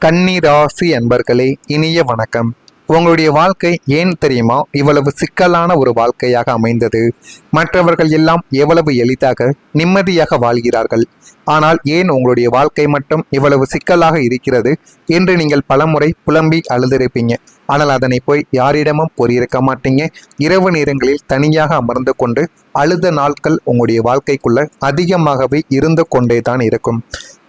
கன்னி ராசி அன்பர்களே, இனிய வணக்கம். உங்களுடைய வாழ்க்கை ஏன் தெரியுமா இவ்வளவு சிக்கலான ஒரு வாழ்க்கையாக அமைந்தது? மற்றவர்கள் எல்லாம் எவ்வளவு எளிதாக நிம்மதியாக வாழ்கிறார்கள், ஆனால் ஏன் உங்களுடைய வாழ்க்கை மட்டும் இவ்வளவு சிக்கலாக இருக்கிறது என்று நீங்கள் பலமுறை புலம்பி அழுதிருப்பீங்க. ஆனால் அதனை போய் யாரிடமும் பொறியிருக்க மாட்டீங்க. இரவு நேரங்களில் தனியாக அமர்ந்து கொண்டு அழுத நாட்கள் உங்களுடைய வாழ்க்கைக்குள்ள அதிகமாகவே இருந்து கொண்டே தான் இருக்கும்.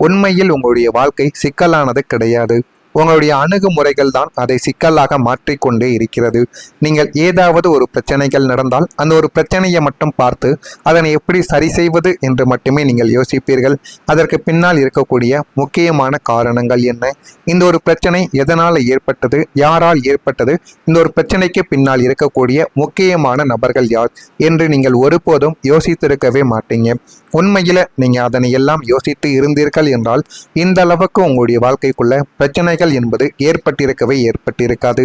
உண்மையில் உங்களுடைய வாழ்க்கை சிக்கலானது கிடையாது. உங்களுடைய அணுகுமுறைகள் தான் அதை சிக்கலாக மாற்றிக்கொண்டே இருக்கிறது. நீங்கள் ஏதாவது ஒரு பிரச்சனைகள் நடந்தால் அந்த ஒரு பிரச்சனையை மட்டும் பார்த்து அதனை எப்படி சரி செய்வது என்று மட்டுமே நீங்கள் யோசிப்பீர்கள். அதற்கு பின்னால் இருக்கக்கூடிய முக்கியமான காரணங்கள் என்ன, இந்த ஒரு பிரச்சனை எதனால் ஏற்பட்டது, யாரால் ஏற்பட்டது, இந்த ஒரு பிரச்சனைக்கு பின்னால் இருக்கக்கூடிய முக்கியமான நபர்கள் யார் என்று நீங்கள் ஒருபோதும் யோசித்திருக்கவே மாட்டீங்க. உண்மையில நீங்க அதனை எல்லாம் யோசித்து இருந்தீர்கள் என்றால் இந்த அளவுக்கு உங்களுடைய வாழ்க்கைக்குள்ள பிரச்சனைகள் என்பது ஏற்பட்டிருக்காது.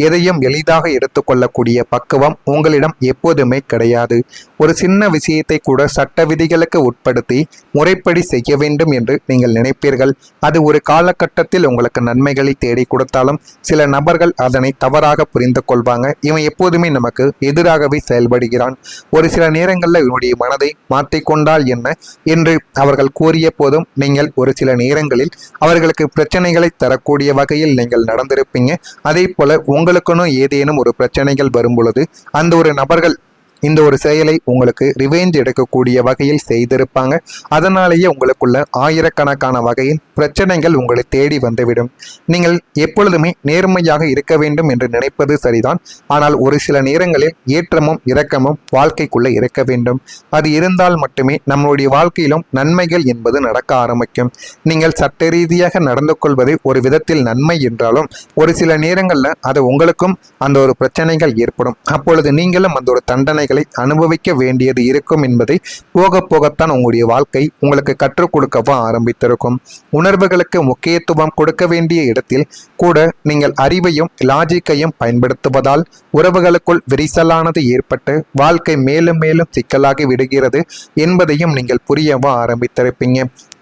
எதையும் எளிதாக எடுத்துக்கொள்ளக்கூடிய பக்குவம் உங்களிடம் எப்போதுமே கிடையாது. ஒரு சின்ன விஷயத்தை கூட சட்ட விதிகளுக்கு உட்படுத்தி முறைப்படி செய்ய வேண்டும் என்று நீங்கள் நினைப்பீர்கள். அது ஒரு காலகட்டத்தில் உங்களுக்கு நன்மைகளை தேடி கொடுத்தாலும் சில நபர்கள் அதனை தவறாக புரிந்து கொள்வாங்க. இவன் எப்போதுமே நமக்கு எதிராகவே செயல்படுகிறான், ஒரு சில நேரங்களில் இவனுடைய மனதை மாற்றிக்கொண்டால் என்ன என்று அவர்கள் கூறிய போதும் நீங்கள் ஒரு சில நேரங்களில் அவர்களுக்கு பிரச்சனைகளை தரக்கூடிய வகையில் நீங்கள் நடந்திருப்பீங்க. அதே போல உங்களுக்குன்னு ஏதேனும் ஒரு பிரச்சனைகள் வரும் பொழுது அந்த ஒரு நபர்கள் இந்த ஒரு செயலை உங்களுக்கு ரிவெஞ்ச் எடுக்கக்கூடிய வகையில் செய்திருப்பாங்க. அதனாலேயே உங்களுக்குள்ள ஆயிரக்கணக்கான வகையில் பிரச்சனைகள் உங்களை தேடி வந்துவிடும். நீங்கள் எப்பொழுதுமே நேர்மையாக இருக்க வேண்டும் என்று நினைப்பது சரிதான், ஆனால் ஒரு சில நேரங்களில் ஏற்றமும் இரக்கமும் வாழ்க்கைக்குள்ள இருக்க வேண்டும். அது இருந்தால் மட்டுமே நம்மளுடைய வாழ்க்கையிலும் நன்மைகள் என்பது நடக்க ஆரம்பிக்கும். நீங்கள் சட்ட ரீதியாக நடந்து கொள்வது ஒரு விதத்தில் நன்மை என்றாலும் ஒரு சில நேரங்களில் அது உங்களுக்கும் அந்த ஒரு பிரச்சனைகள் ஏற்படும். அப்பொழுது நீங்களும் அந்த ஒரு தண்டனை அனுபவிக்க வேண்டியது இருக்கும் என்பதை போக போகத்தான் உங்களுடைய வாழ்க்கை உங்களுக்கு கற்றுக் கொடுக்கவும் ஆரம்பித்திருக்கும். உணர்வுகளுக்கு முக்கியத்துவம் கொடுக்க வேண்டிய இடத்தில் கூட நீங்கள் அறிவையும் லாஜிக்கையும் பயன்படுத்துவதால் உறவுகளுக்குள் விரிசலானது ஏற்பட்டு வாழ்க்கை மேலும் மேலும் சிக்கலாகி விடுகிறது என்பதையும் நீங்கள் புரியவும் ஆரம்பித்திருப்பீங்க.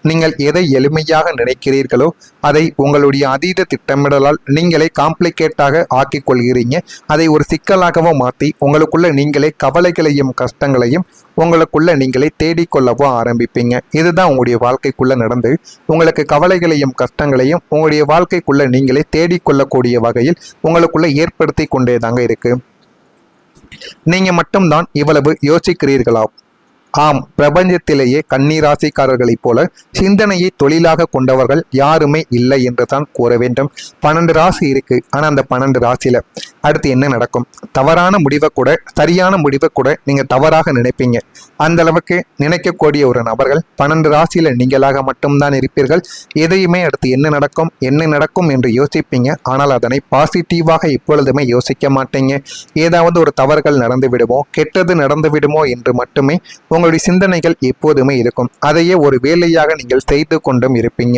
நீங்கள் எதை எளிமையாக நினைக்கிறீர்களோ அதை உங்களுடைய அதீத திட்டமிடலால் நீங்களே காம்ப்ளிகேட்டாக ஆக்கிக் கொள்கிறீங்க. அதை ஒரு சிக்கலாகவும் மாற்றி உங்களுக்குள்ள நீங்களே கவலைகளையும் கஷ்டங்களையும் உங்களுக்குள்ள நீங்களே தேடிக்கொள்ளவும் ஆரம்பிப்பீங்க. இதுதான் உங்களுடைய வாழ்க்கைக்குள்ள நடந்து உங்களுக்கு கவலைகளையும் கஷ்டங்களையும் உங்களுடைய வாழ்க்கைக்குள்ள நீங்களே தேடிக்கொள்ளக்கூடிய வகையில் உங்களுக்குள்ள ஏற்படுத்தி கொண்டே தாங்க இருக்கு. நீங்க மட்டும்தான் இவ்வளவு யோசிக்கிறீர்களா? ஆம், பிரபஞ்சத்திலேயே கன்னிராசிக்காரர்களைப் போல சிந்தனையை தொழிலாக கொண்டவர்கள் யாருமே இல்லை என்று தான் கூற வேண்டும். 12 ராசி இருக்கு, ஆனால் அந்த 12 ராசியில அடுத்து என்ன நடக்கும், தவறான முடிவை கூட சரியான முடிவை கூட நீங்க தவறாக நினைப்பீங்க. அந்த அளவுக்கு நினைக்கக்கூடிய ஒரு நபர்கள் 12 ராசியில நீங்களாக மட்டும்தான் இருப்பீர்கள். எதையுமே அடுத்து என்ன நடக்கும் என்று யோசிப்பீங்க, ஆனால் அதனை பாசிட்டிவாக எப்பொழுதுமே யோசிக்க மாட்டீங்க. ஏதாவது ஒரு தவறுகள் நடந்து விடுமோ, கெட்டது நடந்து விடுமோ என்று மட்டுமே உங்களுடைய சிந்தனைகள் எப்போதுமே இருக்கும். அதையே ஒரு வேலையாக நீங்கள் செய்து கொண்டும் இருப்பீங்க.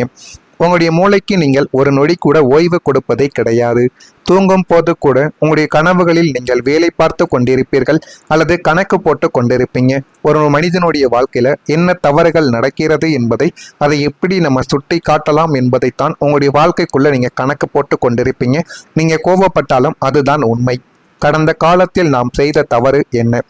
உங்களுடைய மூளைக்கு நீங்கள் ஒரு நொடி கூட ஓய்வு கொடுப்பதே கிடையாது. தூங்கும் போது கூட உங்களுடைய கனவுகளில் நீங்கள் வேலை பார்த்து கொண்டிருப்பீர்கள் அல்லது கணக்கு போட்டு கொண்டிருப்பீங்க. ஒரு மனிதனுடைய வாழ்க்கையில என்ன தவறுகள் நடக்கிறது என்பதை அதை எப்படி நம்ம சுட்டி காட்டலாம் என்பதைத்தான் உங்களுடைய வாழ்க்கைக்குள்ள நீங்க கணக்கு போட்டு கொண்டிருப்பீங்க. நீங்க கோபப்பட்டாலும் அதுதான் உண்மை. கடந்த காலத்தில் நாம் செய்த தவறு என்ன,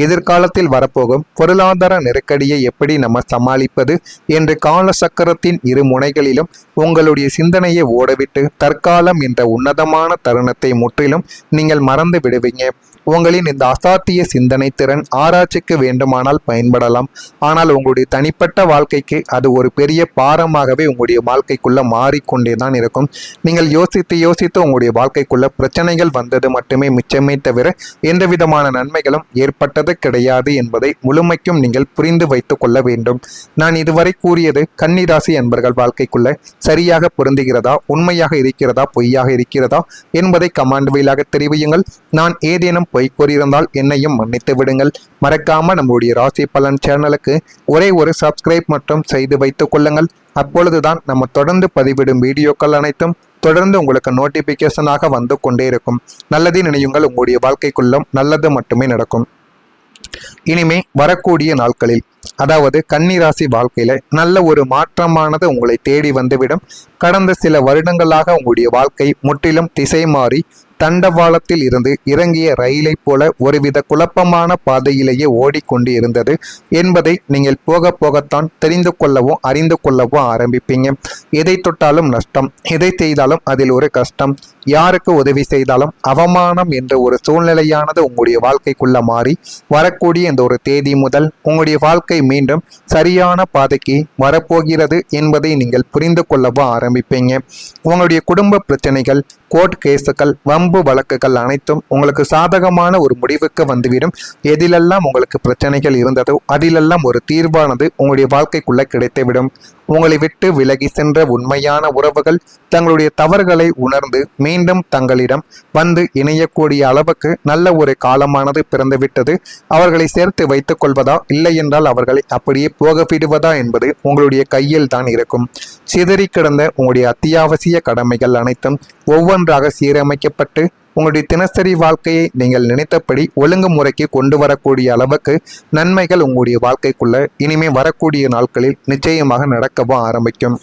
எதிர்காலத்தில் வரப்போகும் பொருளாதார நெருக்கடியை எப்படி நம்ம சமாளிப்பது என்று கால சக்கரத்தின் இரு முனைகளிலும் உங்களுடைய சிந்தனையை ஓடவிட்டு தற்காலம் என்ற உன்னதமான தருணத்தை முற்றிலும் நீங்கள் மறந்து விடுவீங்க. உங்களின் இந்த அசாத்திய சிந்தனை திறன் ஆராய்ச்சிக்கு வேண்டுமானால் பயன்படலாம், ஆனால் உங்களுடைய தனிப்பட்ட வாழ்க்கைக்கு அது ஒரு பெரிய பாரமாகவே உங்களுடைய வாழ்க்கைக்குள்ள மாறிக்கொண்டே தான் இருக்கும். நீங்கள் யோசித்து உங்களுடைய வாழ்க்கைக்குள்ள பிரச்சனைகள் வந்தது மட்டுமே மிச்சமே தவிர எந்த விதமான நன்மைகளும் ஏற்பட்டது கிடையாது என்பதை முழுமைக்கும் நீங்கள் புரிந்து வைத்துக் கொள்ள வேண்டும். நான் இதுவரை கூறியது கன்னிராசி அன்பர்கள் வாழ்க்கைக்குள்ள சரியாக பொருந்துகிறதா, உண்மையாக இருக்கிறதா, பொய்யாக இருக்கிறதா என்பதை கமெண்ட் வாயிலாக தெரிவியுங்கள். நான் ஏதேனும் பொய் கூறியிருந்தால் என்னையும் மன்னித்து விடுங்கள். மறக்காம நம்முடைய ராசி பலன் சேனலுக்கு ஒரே ஒரு சப்ஸ்கிரைப் மட்டும் செய்து வைத்துக் கொள்ளுங்கள். அப்பொழுதுதான் நம்ம தொடர்ந்து பதிவிடும் வீடியோக்கள் அனைத்தும் தொடர்ந்து உங்களுக்கு நோட்டிபிகேஷனாக வந்து கொண்டே இருக்கும். நல்லதே நினையுங்கள், உங்களுடைய வாழ்க்கைக்குள்ளும் நல்லது மட்டுமே நடக்கும். இனிமே வரக்கூடிய நாட்களில், அதாவது கன்னிராசி வாழ்க்கையில நல்ல ஒரு மாற்றமானது உங்களை தேடி வந்துவிடும். கடந்த சில வருடங்களாக உங்களுடைய வாழ்க்கை முற்றிலும் திசை மாறி தண்டவாளத்தில் இருந்து இறங்கிய ரயிலை போல ஒருவித குழப்பமான பாதையிலேயே ஓடிக்கொண்டு இருந்தது என்பதை நீங்கள் போக போகத்தான் தெரிந்து கொள்ளவும் அறிந்து கொள்ளவும் ஆரம்பிப்பீங்க. எதை தொட்டாலும் நஷ்டம், எதை செய்தாலும் அதில் ஒரு கஷ்டம், யாருக்கு உதவி செய்தாலும் அவமானம் என்ற ஒரு சூழ்நிலையானது உங்களுடைய வாழ்க்கைக்குள்ள மாறி வரக்கூடிய இந்த ஒரு தேதி முதல் உங்களுடைய வாழ்க்கை மீண்டும் சரியான பாதைக்கு வரப்போகிறது என்பதை நீங்கள் புரிந்து கொள்ளவும் ஆரம்பிப்பீங்க. உங்களுடைய குடும்ப பிரச்சனைகள், கோர்ட் கேஸுகள், வம்பு வழக்குகள் அனைத்தும் உங்களுக்கு சாதகமான ஒரு முடிவுக்கு வந்துவிடும். எதிலெல்லாம் உங்களுக்கு பிரச்சனைகள் இருந்ததோ அதிலெல்லாம் ஒரு தீர்வானது உங்களுடைய வாழ்க்கைக்குள்ள கிடைத்துவிடும். உங்களை விட்டு விலகி சென்ற உண்மையான உறவுகள் தங்களுடைய தவறுகளை உணர்ந்து மீண்டும் தங்களிடம் வந்து இணையக்கூடிய அளவுக்கு நல்ல ஒரு காலமானது பிறந்துவிட்டது. அவர்களை சேர்த்து வைத்துக் கொள்வதா இல்லை என்றால் அவர்களை அப்படியே போக விடுவதா என்பது உங்களுடைய கையில் தான் இருக்கும். சிதறி கிடந்த உங்களுடைய அத்தியாவசிய கடமைகள் அனைத்தும் ஒவ்வொன்றாக சீரமைக்கப்பட்டு உங்களுடைய தினசரி வாழ்க்கையை நீங்கள் நினைத்தபடி ஒழுங்குமுறைக்கு கொண்டு வரக்கூடிய அளவுக்கு நன்மைகள் உங்களுடைய வாழ்க்கைக்குள்ள இனிமே வரக்கூடிய நாட்களில் நிச்சயமாக நடக்கவும் ஆரம்பிக்கும்.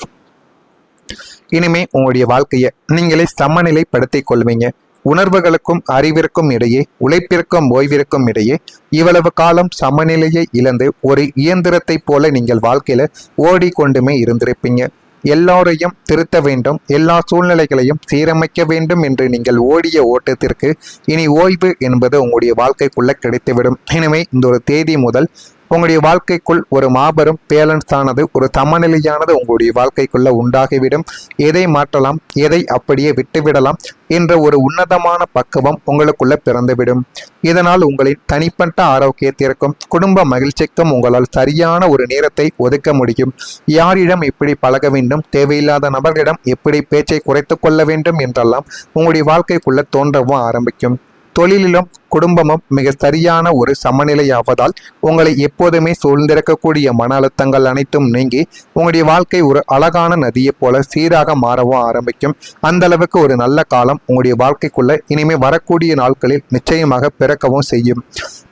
இனிமே உங்களுடைய வாழ்க்கையை நீங்களே சமநிலைப்படுத்திக் கொள்வீங்க. உணர்வுகளுக்கும் அறிவிற்கும் இடையே, உழைப்பிற்கும் ஓய்விற்கும் இடையே இவ்வளவு காலம் சமநிலையை இழந்து ஒரு இயந்திரத்தை போல நீங்கள் வாழ்க்கையில ஓடிக்கொண்டுமே இருந்திருப்பீங்க. எல்லோரையும் திருத்த வேண்டும், எல்லா சூழ்நிலைகளையும் சீரமைக்க வேண்டும் என்று நீங்கள் ஓடிய ஓட்டத்திற்கு இனி ஓய்வு என்பது உங்களுடைய வாழ்க்கைக்குள்ள கிடைத்துவிடும். எனவே இந்த ஒரு தேதி முதல் உங்களுடைய வாழ்க்கைக்குள் ஒரு மாபெரும் பேலன்ஸ் ஆனது, ஒரு சமநிலையானது உங்களுடைய வாழ்க்கைக்குள்ள உண்டாகிவிடும். எதை மாற்றலாம், எதை அப்படியே விட்டுவிடலாம் என்ற ஒரு உன்னதமான பக்குவம் உங்களுக்குள்ள பிறந்துவிடும். இதனால் உங்களின் தனிப்பட்ட ஆரோக்கியத்திற்கும் குடும்ப மகிழ்ச்சிக்கும் உங்களால் சரியான ஒரு நேரத்தை ஒதுக்க முடியும். யாரிடம் எப்படி பழக வேண்டும், தேவையில்லாத நபர்களிடம் எப்படி பேச்சை குறைத்து கொள்ள வேண்டும் என்றெல்லாம் உங்களுடைய வாழ்க்கைக்குள்ள தோன்றவும் ஆரம்பிக்கும். தொழிலிலும் குடும்பமும் மிக சரியான ஒரு சமநிலையாவதால் உங்களை எப்போதுமே சூழ்ந்திருக்கக்கூடிய மன அழுத்தங்கள் அனைத்தும் நீங்கி உங்களுடைய வாழ்க்கை ஒரு அழகான நதியை போல சீராக மாறவும் ஆரம்பிக்கும். அந்த அளவுக்கு ஒரு நல்ல காலம் உங்களுடைய வாழ்க்கைக்குள்ள இனிமே வரக்கூடிய நாட்களில் நிச்சயமாக பிறக்கவும் செய்யும்.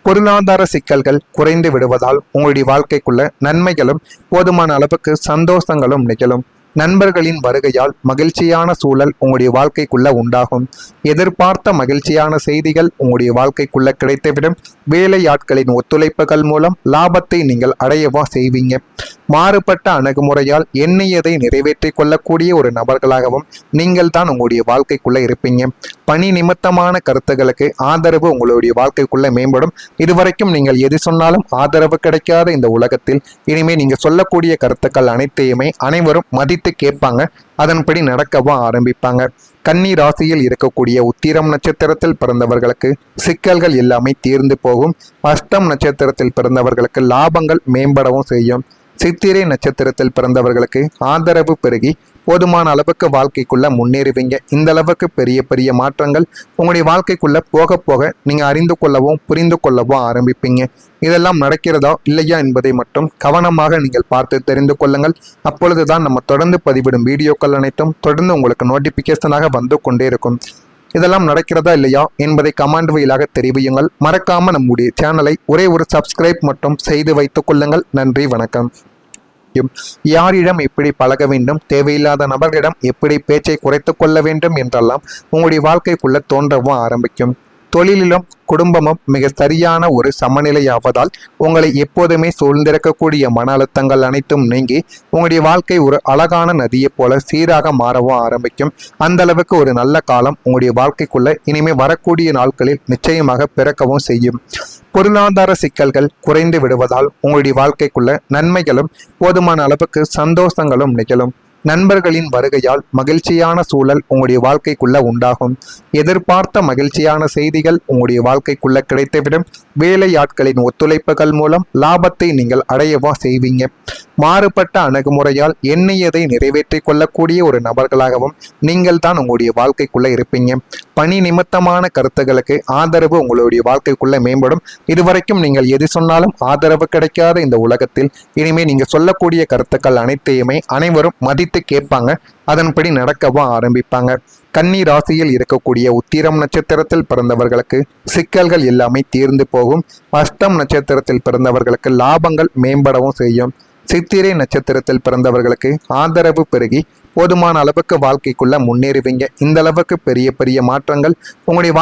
பொருளாதார சிக்கல்கள் குறைந்து விடுவதால் உங்களுடைய வாழ்க்கைக்குள்ள நன்மைகளும் போதுமான அளவுக்கு சந்தோஷங்களும் நிகழும். நண்பர்களின் வருகையால் மகிழ்ச்சியான சூழல் உங்களுடைய வாழ்க்கைக்குள்ள உண்டாகும். எதிர்பார்த்த மகிழ்ச்சியான செய்திகள் உங்களுடைய வாழ்க்கைக்குள்ள கிடைத்துவிடும். வேலையாட்களின் ஒத்துழைப்புகள் மூலம் லாபத்தை நீங்கள் அடையவா செய்வீங்க. மாறுபட்ட அணுகுமுறையால் எண்ணியதை நிறைவேற்றி கொள்ளக்கூடிய ஒரு நபர்களாகவும் நீங்கள் தான் உங்களுடைய வாழ்க்கைக்குள்ள இருப்பீங்க. பணி நிமித்தமான கருத்துக்களுக்கு ஆதரவு உங்களுடைய வாழ்க்கைக்குள்ள மேம்படும். இதுவரைக்கும் நீங்கள் எது சொன்னாலும் ஆதரவு கிடைக்காத இந்த உலகத்தில் இனிமே நீங்க சொல்லக்கூடிய கருத்துக்கள் அனைத்தையுமே அனைவரும் மதித்து கேட்பாங்க. அதன்படி நடக்கவும் ஆரம்பிப்பாங்க. கன்னி ராசியில் இருக்கக்கூடிய உத்திரம் நட்சத்திரத்தில் பிறந்தவர்களுக்கு சிக்கல்கள் எல்லாமே தீர்ந்து போகும். அஷ்டம் நட்சத்திரத்தில் பிறந்தவர்களுக்கு லாபங்கள் மேம்படவும் செய்யும். சித்திரை நட்சத்திரத்தில் பிறந்தவர்களுக்கு ஆதரவு பெருகி போதுமான அளவுக்கு வாழ்க்கைக்குள்ள முன்னேறுவீங்க. இந்த அளவுக்கு பெரிய பெரிய மாற்றங்கள் உங்களுடைய வாழ்க்கைக்குள்ள போக போக நீங்க அறிந்து கொள்ளவும் புரிந்து கொள்ளவும் ஆரம்பிப்பீங்க. இதெல்லாம் நடக்கிறதா இல்லையா என்பதை மட்டும் கவனமாக நீங்கள் பார்த்து தெரிந்து கொள்ளுங்கள். அப்பொழுதுதான் நம்ம தொடர்ந்து பதிவிடும் வீடியோக்கள் அனைத்தும் தொடர்ந்து உங்களுக்கு நோட்டிபிகேஷனாக வந்து கொண்டே இருக்கும். இதெல்லாம் நடக்கிறதா இல்லையா என்பதை கமெண்ட் வழியாக தெரிவியுங்கள். மறக்காம நம்முடைய சேனலை ஒரே ஒரு சப்ஸ்கிரைப் மட்டும் செய்து வைத்துக் கொள்ளுங்கள். நன்றி, வணக்கம். யாரிடம் எப்படி பழக வேண்டும், தேவையில்லாத நபர்களிடம் எப்படி பேச்சை குறைத்து கொள்ள வேண்டும் என்றெல்லாம் உங்களுடைய வாழ்க்கைக்குள்ள தோன்றவும் ஆரம்பிக்கும். தொழிலிலும் குடும்பமும் மிக சரியான ஒரு சமநிலையாவதால் உங்களை எப்போதுமே சூழ்ந்திருக்கக்கூடிய மன அழுத்தங்கள் அனைத்தும் நீங்கி உங்களுடைய வாழ்க்கை ஒரு அழகான நதியை போல சீராக மாறவும் ஆரம்பிக்கும். அந்த அளவுக்கு ஒரு நல்ல காலம் உங்களுடைய வாழ்க்கைக்குள்ள இனிமே வரக்கூடிய நாட்களில் நிச்சயமாக பிறக்கவும் செய்யும். பொருளாதார சிக்கல்கள் குறைந்து விடுவதால் உங்களுடைய வாழ்க்கைக்குள்ள நன்மைகளும் போதுமான அளவுக்கு சந்தோஷங்களும் நிகழும். நண்பர்களின் வருகையால் மகிழ்ச்சியான சூழல் உங்களுடைய வாழ்க்கைக்குள்ள உண்டாகும். எதிர்பார்த்த மகிழ்ச்சியான செய்திகள் உங்களுடைய வாழ்க்கைக்குள்ள கிடைத்துவிடும். வேலையாட்களின் ஒத்துழைப்புகள் மூலம் லாபத்தை நீங்கள் அடையவா செய்வீங்க. மாறுபட்ட அணுகுமுறையால் எண்ணியதை நிறைவேற்றி கொள்ளக்கூடிய ஒரு நபர்களாகவும் நீங்கள் தான் உங்களுடைய வாழ்க்கைக்குள்ள இருப்பீங்க. பணி நிமித்தமான கருத்துக்களுக்கு ஆதரவு உங்களுடைய வாழ்க்கைக்குள்ள மேம்படும். இதுவரைக்கும் நீங்கள் எது சொன்னாலும் ஆதரவு கிடைக்காத இந்த உலகத்தில் இனிமே நீங்க சொல்லக்கூடிய கருத்துக்கள் அனைத்தையுமே அனைவரும் மதித்து சொல்லிட்டு கேட்பாங்க, அதன்படி நடக்கவும் ஆரம்பிப்பாங்க. கன்னி ராசியில் இருக்கக்கூடிய உத்திரம் நட்சத்திரத்தில் பிறந்தவர்களுக்கு சிக்கல்கள் எல்லாமே தீர்ந்து போகும். அஷ்டம் நட்சத்திரத்தில் பிறந்தவர்களுக்கு லாபங்கள் மேம்படவும் செய்யும். சித்திரை நட்சத்திரத்தில் பிறந்தவர்களுக்கு ஆதரவு பெருகி போதுமான அளவுக்கு வாழ்க்கைக்குள்ள முன்னேறுவீங்க. இந்த அளவுக்கு பெரிய பெரிய மாற்றங்கள் உங்களுடைய